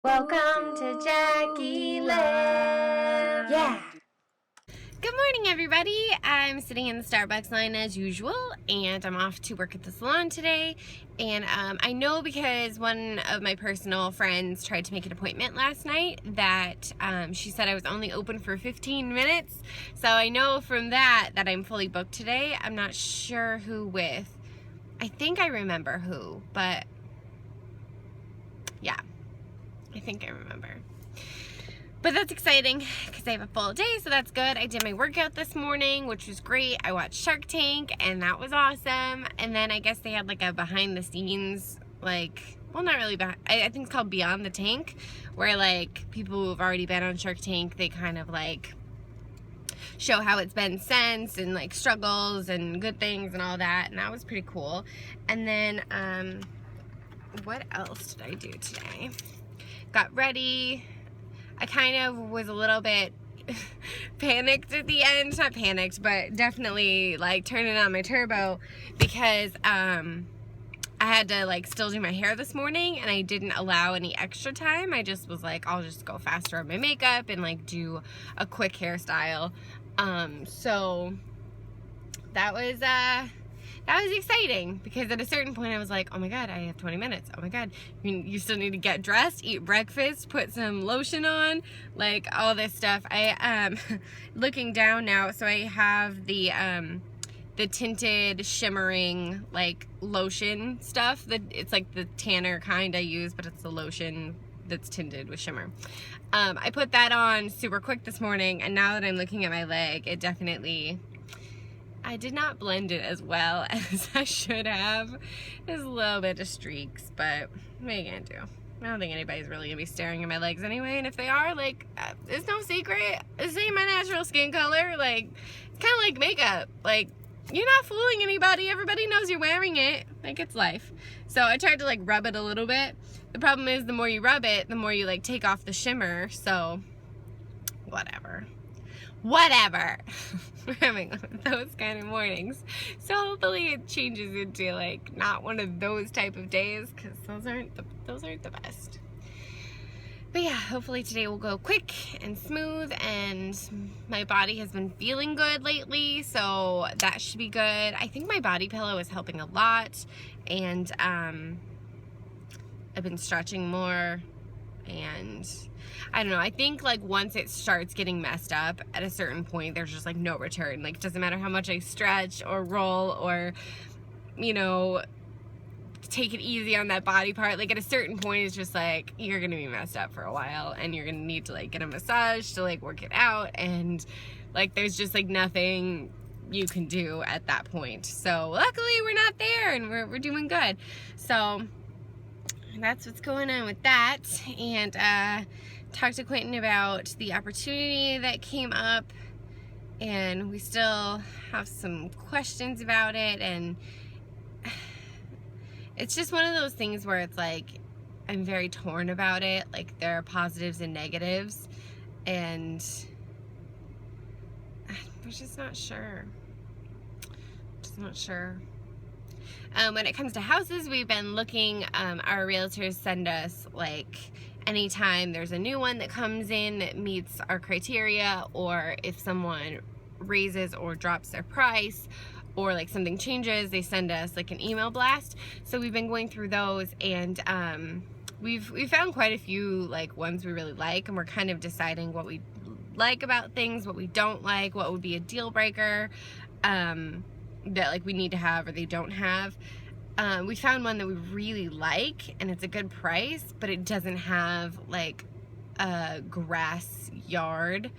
Welcome to Jackie Land. Yeah. Good morning, everybody. I'm sitting in the Starbucks line as usual, and I'm off to work at the salon today. And I know because one of my personal friends tried to make an appointment last night that she said I was only open for 15 minutes. So I know from that I'm fully booked today. I'm not sure who with. I think I remember who, but yeah, I think I remember. But that's exciting because I have a full day, so that's good. I did my workout this morning, which was great. I watched Shark Tank, and that was awesome. And then I guess they had like a behind the scenes, well, not really behind, I think it's called Beyond the Tank, where like people who've already been on Shark Tank, they kind of like show how it's been since and like struggles and good things and all that. And that was pretty cool. And then, what else did I do today? Got ready. I kind of was a little bit panicked at the end. Not panicked, but definitely like turning on my turbo because I had to like still do my hair this morning and I didn't allow any extra time. I just was like, I'll just go faster on my makeup and like do a quick hairstyle. So that was exciting because at a certain point I was like, oh my god, I have 20 minutes. Oh my god, you still need to get dressed, eat breakfast, put some lotion on, like all this stuff. I looking down now, so I have the tinted shimmering like lotion stuff that it's like the tanner kind I use, but it's the lotion that's tinted with shimmer. I put that on super quick this morning, and now that I'm looking at my leg, it definitely, I did not blend it as well as I should have. There's a little bit of streaks, but what are you gonna do? I don't think anybody's really gonna be staring at my legs anyway, and if they are, like, it's no secret. This ain't my natural skin color. Like, it's kind of like makeup. Like, you're not fooling anybody. Everybody knows you're wearing it. Like, it's life. So I tried to, like, rub it a little bit. The problem is the more you rub it, the more you, like, take off the shimmer, so whatever. We're having those kind of mornings, so hopefully it changes into like not one of those type of days, because those aren't the best. But yeah, hopefully today will go quick and smooth, and my body has been feeling good lately, so that should be good. I think my body pillow is helping a lot, and I've been stretching more, and I don't know, I think like once it starts getting messed up at a certain point, there's just like no return. Like, it doesn't matter how much I stretch or roll or, you know, take it easy on that body part. Like, at a certain point, it's just like, you're gonna be messed up for a while, and you're gonna need to like get a massage to like work it out, and like there's just like nothing you can do at that point. So luckily we're not there, and we're doing good. So that's what's going on with that. And talked to Quentin about the opportunity that came up, and we still have some questions about it, and it's just one of those things where it's like I'm very torn about it. Like, there are positives and negatives, and I'm just not sure. When it comes to houses, we've been looking, our realtors send us like anytime there's a new one that comes in that meets our criteria, or if someone raises or drops their price, or like something changes, they send us like an email blast. So we've been going through those, and we've found quite a few like ones we really like, and we're kind of deciding what we like about things, what we don't like, what would be a deal breaker that like we need to have or they don't have. We found one that we really like, and it's a good price, but it doesn't have like a grass yard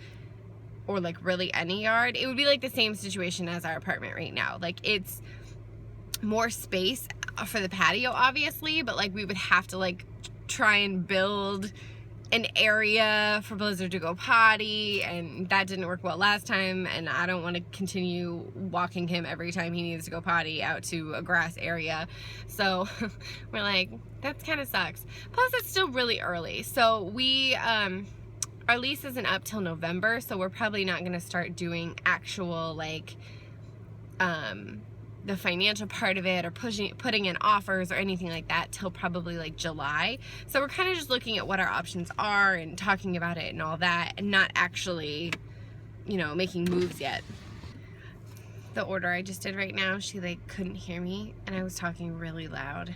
or like really any yard. It would be like the same situation as our apartment right now. Like, it's more space for the patio obviously, but like we would have to like try and build an area for Blizzard to go potty, and that didn't work well last time, and I don't want to continue walking him every time he needs to go potty out to a grass area. So we're like, that kind of sucks. Plus, it's still really early, so we our lease isn't up till November, so we're probably not going to start doing actual like the financial part of it or putting in offers or anything like that till probably like July. So we're kind of just looking at what our options are and talking about it and all that, and not actually, you know, making moves yet. The order I just did right now, she like couldn't hear me and I was talking really loud.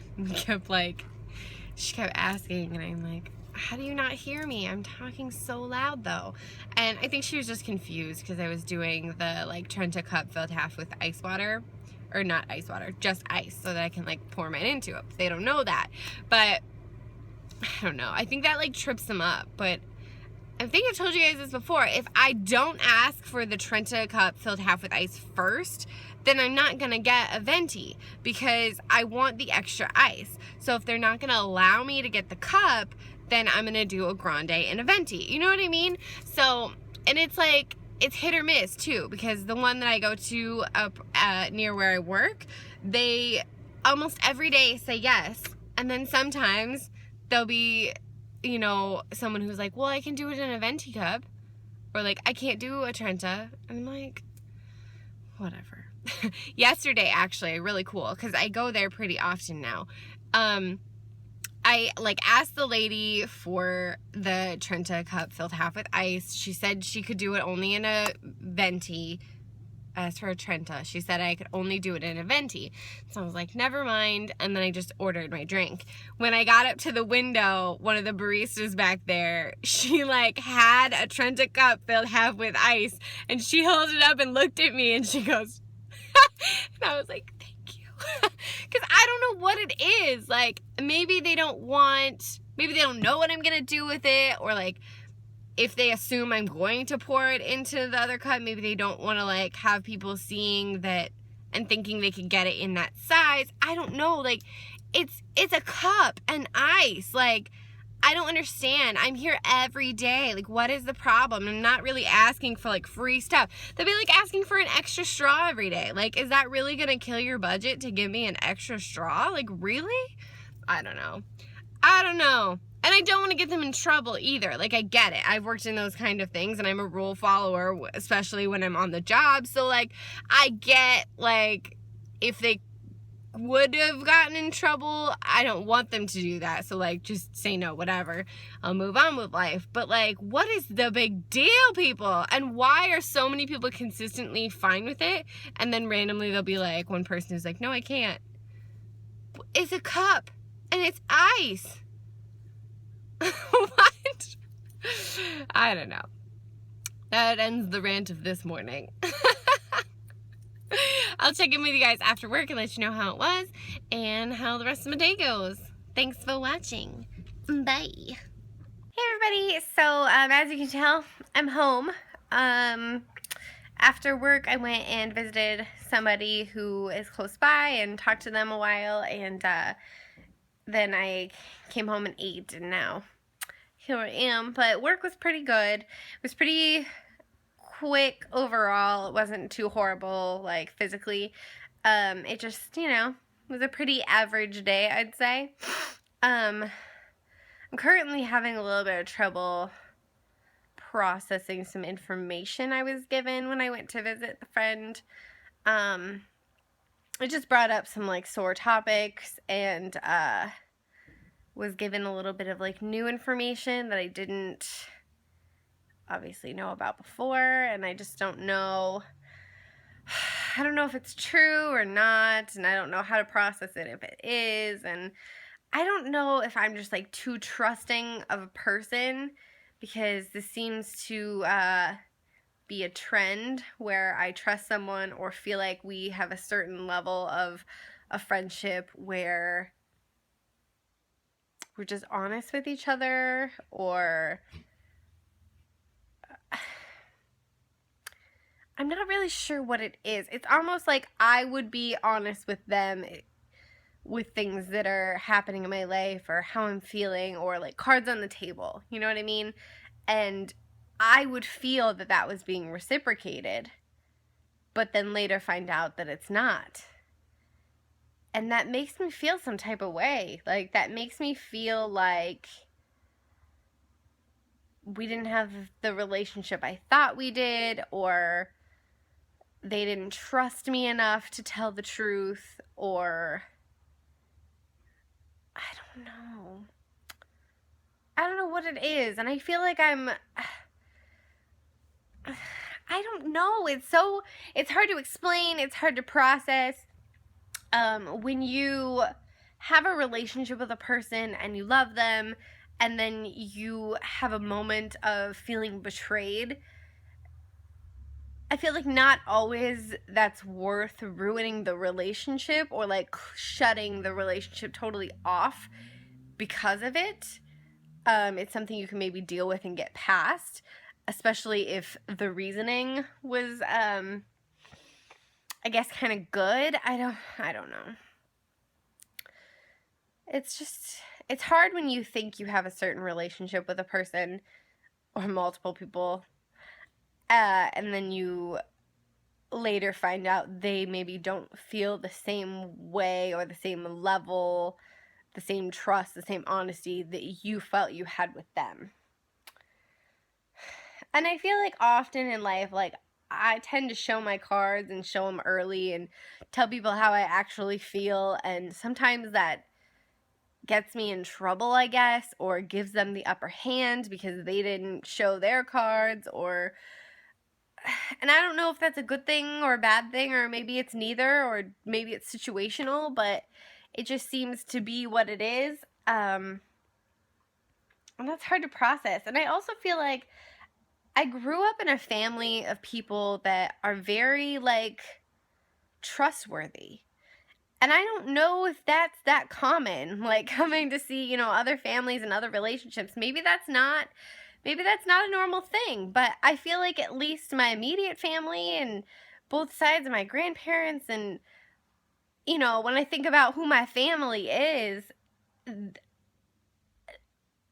She kept asking and I'm like, how do you not hear me? I'm talking so loud though. And I think she was just confused because I was doing the like Trenta cup filled half with ice water. Or not ice water, just ice, so that I can like pour mine into it. They don't know that. But I don't know. I think that like trips them up. But I think I've told you guys this before. If I don't ask for the Trenta cup filled half with ice first, then I'm not gonna get a venti because I want the extra ice. So if they're not gonna allow me to get the cup, then I'm gonna do a grande and a venti. You know what I mean? So, and it's like, it's hit or miss too, because the one that I go to up near where I work, they almost every day say yes, and then sometimes there'll be, you know, someone who's like, well, I can do it in a venti cup, or like, I can't do a Trenta, and I'm like, whatever. Yesterday, actually, really cool, because I go there pretty often now. I like asked the lady for the Trenta cup filled half with ice. She said she could do it only in a venti. As for a Trenta, she said I could only do it in a venti. So I was like, never mind. And then I just ordered my drink. When I got up to the window, one of the baristas back there, she like had a Trenta cup filled half with ice, and she held it up and looked at me and she goes, and I was like, thank you. Because I don't know what it is. Like, maybe they don't know what I'm going to do with it, or like, if they assume I'm going to pour it into the other cup, maybe they don't want to like have people seeing that and thinking they can get it in that size. I don't know. Like, it's a cup and ice. Like, I don't understand. I'm here every day. Like, what is the problem? I'm not really asking for like free stuff. That'd be like asking for an extra straw every day. Like, is that really gonna kill your budget to give me an extra straw? Like, really? I don't know. And I don't want to get them in trouble either. Like, I get it. I've worked in those kind of things, and I'm a rule follower, especially when I'm on the job. So, like, I get, like, if they would have gotten in trouble, I don't want them to do that. So, like, just say no, whatever. I'll move on with life. But, like, what is the big deal, people? And why are so many people consistently fine with it? And then randomly there'll be, like, one person who's like, no, I can't. It's a cup, and it's ice. What? I don't know. That ends the rant of this morning. I'll check in with you guys after work and let you know how it was and how the rest of my day goes. Thanks for watching. Bye. Hey everybody, so as you can tell, I'm home. After work I went and visited somebody who is close by and talked to them a while, and then I came home and ate, and now here I am. But work was pretty good. It was pretty quick overall. It wasn't too horrible, like, physically. It just, you know, was a pretty average day, I'd say. I'm currently having a little bit of trouble processing some information I was given when I went to visit the friend. It just brought up some, like, sore topics, and was given a little bit of, like, new information that I didn't obviously know about before, and I just don't know. I don't know if it's true or not, and I don't know how to process it if it is, and I don't know if I'm just, like, too trusting of a person, because this seems to be a trend where I trust someone or feel like we have a certain level of a friendship where we're just honest with each other, or I'm not really sure what it is. It's almost like I would be honest with them with things that are happening in my life, or how I'm feeling, or like cards on the table, you know what I mean? And I would feel that that was being reciprocated, but then later find out that it's not. And that makes me feel some type of way. Like, that makes me feel like we didn't have the relationship I thought we did, or they didn't trust me enough to tell the truth, or I don't know. I don't know what it is. And I feel like I don't know. It's hard to explain. It's hard to process. When you have a relationship with a person and you love them, and then you have a moment of feeling betrayed, I feel like not always that's worth ruining the relationship or like shutting the relationship totally off because of it. It's something you can maybe deal with and get past, especially if the reasoning was, I guess, kind of good. I don't know. It's just, it's hard when you think you have a certain relationship with a person or multiple people, and then you later find out they maybe don't feel the same way or the same level, the same trust, the same honesty that you felt you had with them. And I feel like often in life, like, I tend to show my cards and show them early and tell people how I actually feel, and sometimes that gets me in trouble, I guess, or gives them the upper hand because they didn't show their cards, or and I don't know if that's a good thing or a bad thing, or maybe it's neither, or maybe it's situational, but it just seems to be what it is. And that's hard to process. And I also feel like I grew up in a family of people that are very, like, trustworthy. And I don't know if that's that common, like, coming to see, other families and other relationships. Maybe that's not a normal thing, but I feel like at least my immediate family and both sides of my grandparents, and when I think about who my family is,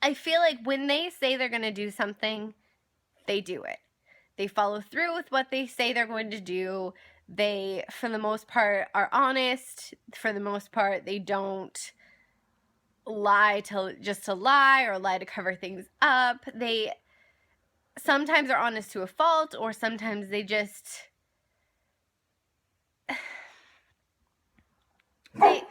I feel like when they say they're going to do something, they do it. They follow through with what they say they're going to do. They, for the most part, are honest. For the most part, they don't lie to lie, or lie to cover things up. They sometimes are honest to a fault, or sometimes they just they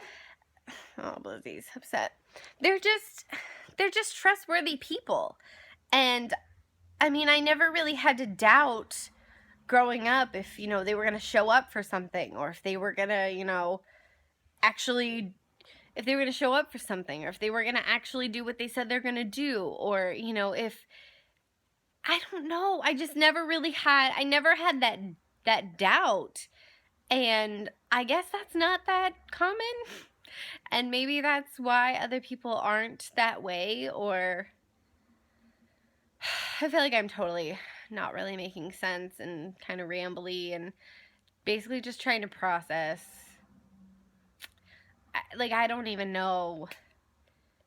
oh, Blizzy's upset. They're just trustworthy people. And I mean, I never really had to doubt growing up if, they were going to show up for something, or if they were going to, actually, if they were going to show up for something, or if they were going to actually do what they said they're going to do, or, if, I don't know, I never had that doubt. And I guess that's not that common. And maybe that's why other people aren't that way, or I feel like I'm totally not really making sense and kind of rambly and basically just trying to process. I don't even know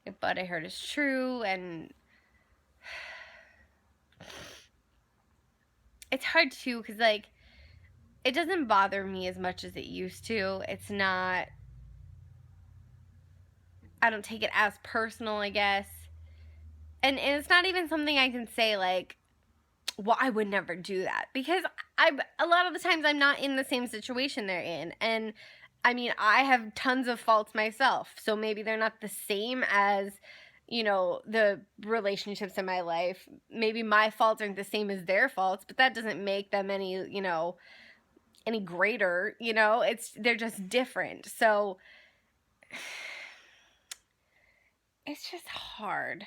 if what I heard is true, and it's hard too because, like, it doesn't bother me as much as it used to. It's not, I don't take it as personal, I guess. And it's not even something I can say, like, well, I would never do that, because a lot of the times I'm not in the same situation they're in, and I mean, I have tons of faults myself, so maybe they're not the same as, the relationships in my life. Maybe my faults aren't the same as their faults, but that doesn't make them any greater, they're just different. So it's just hard.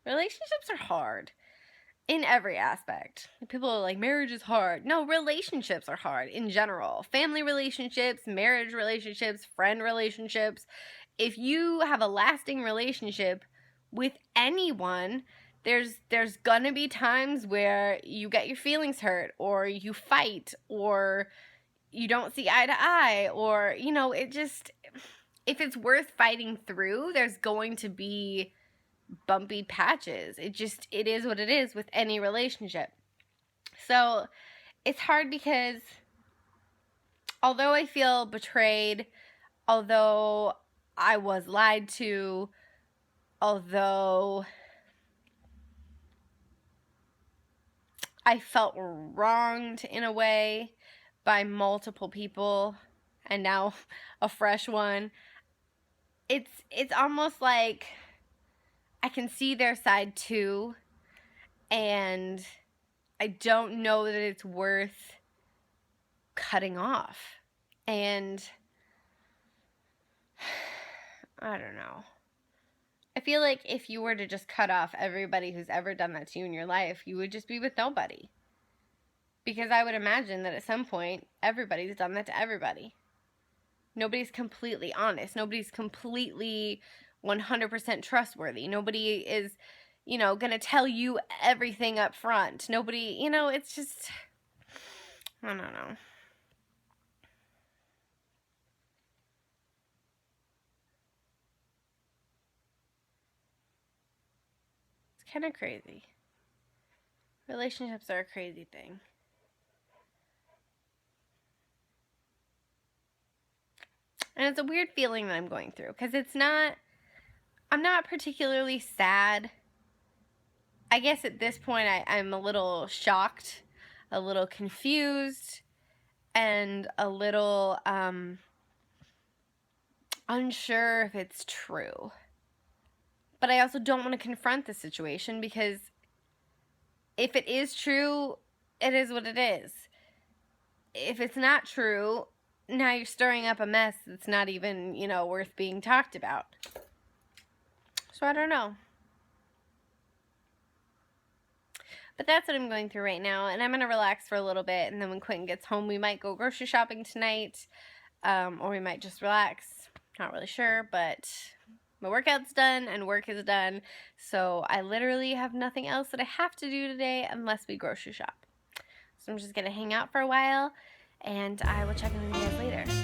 Relationships are hard. In every aspect. People are like, marriage is hard. No, relationships are hard in general. Family relationships, marriage relationships, friend relationships. If you have a lasting relationship with anyone, there's gonna be times where you get your feelings hurt, or you fight, or you don't see eye to eye, or, it just, if it's worth fighting through, there's going to be bumpy patches. It is what it is with any relationship. So it's hard because although I feel betrayed, although I was lied to, although I felt wronged in a way, by multiple people and now a fresh one. It's almost like I can see their side too, and I don't know that it's worth cutting off. And I don't know. I feel like if you were to just cut off everybody who's ever done that to you in your life, you would just be with nobody. Because I would imagine that at some point, everybody's done that to everybody. Nobody's completely honest. Nobody's completely 100% trustworthy. Nobody is, going to tell you everything up front. Nobody, it's just, I don't know. It's kind of crazy. Relationships are a crazy thing. And it's a weird feeling that I'm going through because I'm not particularly sad. I guess at this point I'm a little shocked, a little confused, and a little unsure if it's true. But I also don't want to confront the situation because if it is true, it is what it is. If it's not true, now you're stirring up a mess that's not even, worth being talked about. So I don't know. But that's what I'm going through right now, and I'm going to relax for a little bit, and then when Quentin gets home, we might go grocery shopping tonight, or we might just relax. Not really sure, but my workout's done, and work is done, so I literally have nothing else that I have to do today unless we grocery shop. So I'm just going to hang out for a while, and I will check in with you guys later.